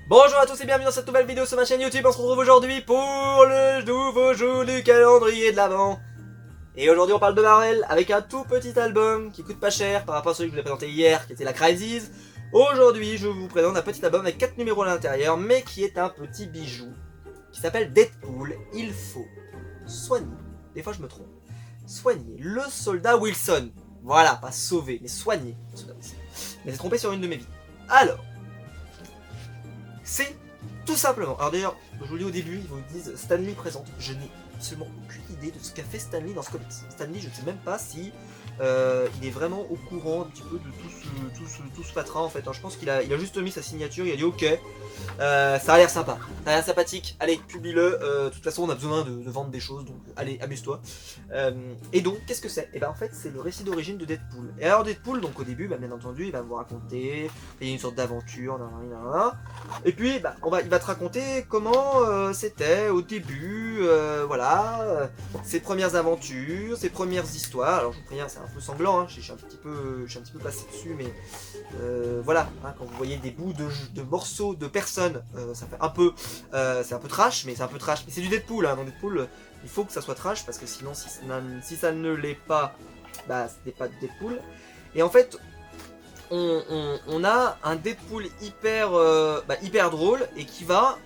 Bonjour à tous et bienvenue dans cette nouvelle vidéo sur ma chaîne YouTube. On se retrouve aujourd'hui pour le nouveau jour du calendrier de l'Avent. Et aujourd'hui on parle de Marvel avec un tout petit album qui coûte pas cher par rapport à celui que je vous ai présenté hier qui était la Crisis. Aujourd'hui je vous présente un petit album avec 4 numéros à l'intérieur mais qui est un petit bijou qui s'appelle Deadpool. Il faut soigner, des fois je me trompe, soigner le soldat Wilson. Voilà, pas sauver mais soigner le soldat Wilson. Mais j'ai trompé sur une de mes vies. Alors, c'est tout simplement. Alors d'ailleurs, je vous le dis au début, ils vous disent Stan Lee présente. Je n'ai absolument aucune idée de ce qu'a fait Stan Lee dans ce comics. Stan Lee, je ne sais même pas si il est vraiment au courant un petit peu de tout ce fatras en fait. Alors, je pense qu'il a juste mis sa signature, il a dit ok, ça a l'air sympa, ça a l'air sympathique, allez, publie-le. De toute façon, on a besoin de vendre des choses, donc allez, amuse-toi. Et donc, qu'est-ce que c'est? Et ben en fait, c'est le récit d'origine de Deadpool. Et alors, Deadpool, donc au début, bah, bien entendu, il va vous raconter, il y a une sorte d'aventure, et puis il va te raconter comment c'était au début, voilà, ses premières aventures, ses premières histoires. Alors je vous préviens, c'est un peu sanglant, hein, je suis un petit peu passé dessus, mais voilà, hein, quand vous voyez des bouts de morceaux de personnes, ça fait un peu, c'est un peu trash, mais c'est du Deadpool, hein, dans Deadpool, il faut que ça soit trash, parce que sinon si ça ne l'est pas, bah ce n'est pas Deadpool. Et en fait, on a un Deadpool hyper drôle et qui va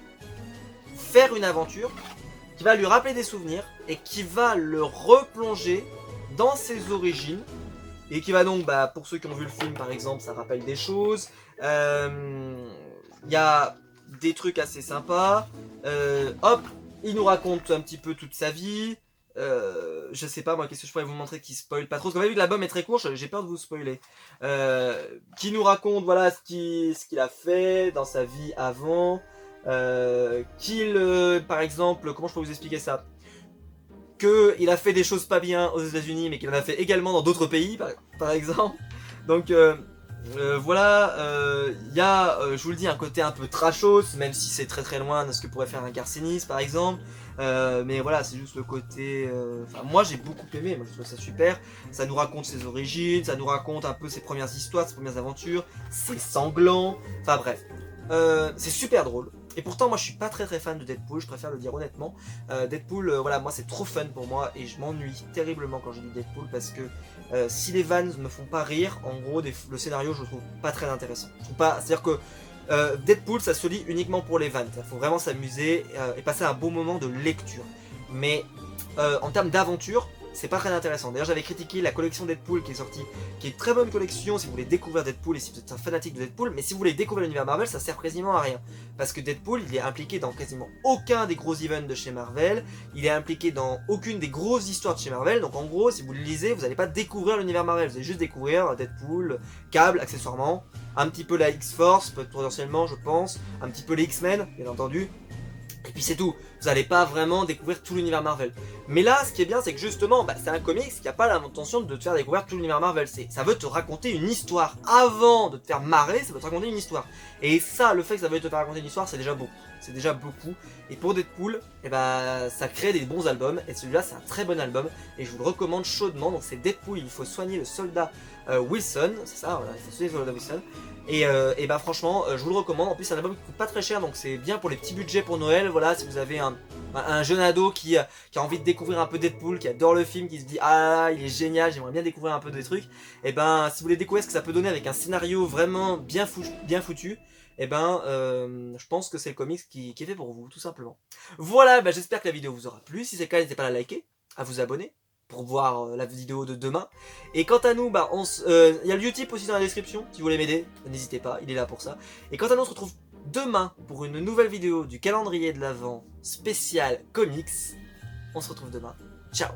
faire une aventure, qui va lui rappeler des souvenirs et qui va le replonger dans ses origines et qui va donc, pour ceux qui ont vu le film par exemple, ça rappelle des choses. Il y a des trucs assez sympas. Hop, il nous raconte un petit peu toute sa vie. Je sais pas moi, qu'est-ce que je pourrais vous montrer qui spoil pas trop, parce qu'on a vu que l'album est très court, j'ai peur de vous spoiler. Qui nous raconte voilà ce qu'il a fait dans sa vie avant, par exemple, comment je peux vous expliquer ça, qu'il a fait des choses pas bien aux États-Unis mais qu'il en a fait également dans d'autres pays par exemple. Donc voilà, il y a, je vous le dis, un côté un peu trashos, même si c'est très loin de ce que pourrait faire un Garcinis par exemple. Mais voilà, c'est juste le côté... moi j'ai beaucoup aimé, moi je trouve ça super. Ça nous raconte ses origines, ça nous raconte un peu ses premières histoires, ses premières aventures. C'est sanglant, enfin bref. C'est super drôle. Et pourtant moi je suis pas très fan de Deadpool, je préfère le dire honnêtement. Deadpool, voilà, moi c'est trop fun pour moi et je m'ennuie terriblement quand je lis Deadpool parce que si les vannes me font pas rire, en gros le scénario je le trouve pas très intéressant. C'est-à-dire que Deadpool ça se lit uniquement pour les vannes, il faut vraiment s'amuser et passer un bon moment de lecture. Mais en termes d'aventure, c'est pas très intéressant. D'ailleurs j'avais critiqué la collection Deadpool qui est sortie, qui est une très bonne collection si vous voulez découvrir Deadpool et si vous êtes un fanatique de Deadpool, mais si vous voulez découvrir l'univers Marvel, ça sert quasiment à rien. Parce que Deadpool, il est impliqué dans quasiment aucun des gros events de chez Marvel, il est impliqué dans aucune des grosses histoires de chez Marvel, donc en gros, si vous le lisez, vous n'allez pas découvrir l'univers Marvel, vous allez juste découvrir Deadpool, Cable, accessoirement, un petit peu la X-Force, potentiellement, je pense, un petit peu les X-Men, bien entendu. Et puis c'est tout, vous n'allez pas vraiment découvrir tout l'univers Marvel. Mais là, ce qui est bien, c'est que justement, c'est un comics qui n'a pas l'intention de te faire découvrir tout l'univers Marvel. Ça veut te raconter une histoire. Avant de te faire marrer, ça veut te raconter une histoire. Et ça, le fait que ça veut te faire raconter une histoire, c'est déjà beaucoup. C'est déjà beaucoup. Et pour Deadpool, ça crée des bons albums. Et celui-là, c'est un très bon album. Et je vous le recommande chaudement. Donc c'est Deadpool, il faut soigner le soldat Wilson. C'est ça, voilà, il faut soigner le soldat Wilson. Et franchement, je vous le recommande. En plus, c'est un album qui coûte pas très cher, donc c'est bien pour les petits budgets pour Noël. Voilà, si vous avez un jeune ado qui a envie de découvrir un peu Deadpool, qui adore le film, qui se dit ah il est génial, j'aimerais bien découvrir un peu des trucs. Et si vous voulez découvrir ce que ça peut donner avec un scénario vraiment bien foutu, je pense que c'est le comics qui est fait pour vous, tout simplement. Voilà, j'espère que la vidéo vous aura plu. Si c'est le cas, n'hésitez pas à la liker, à vous abonner pour voir la vidéo de demain. Et quant à nous, il y a le Utip aussi dans la description, si vous voulez m'aider, n'hésitez pas, il est là pour ça. Et quant à nous, on se retrouve demain pour une nouvelle vidéo du calendrier de l'Avent spécial comics. On se retrouve demain. Ciao.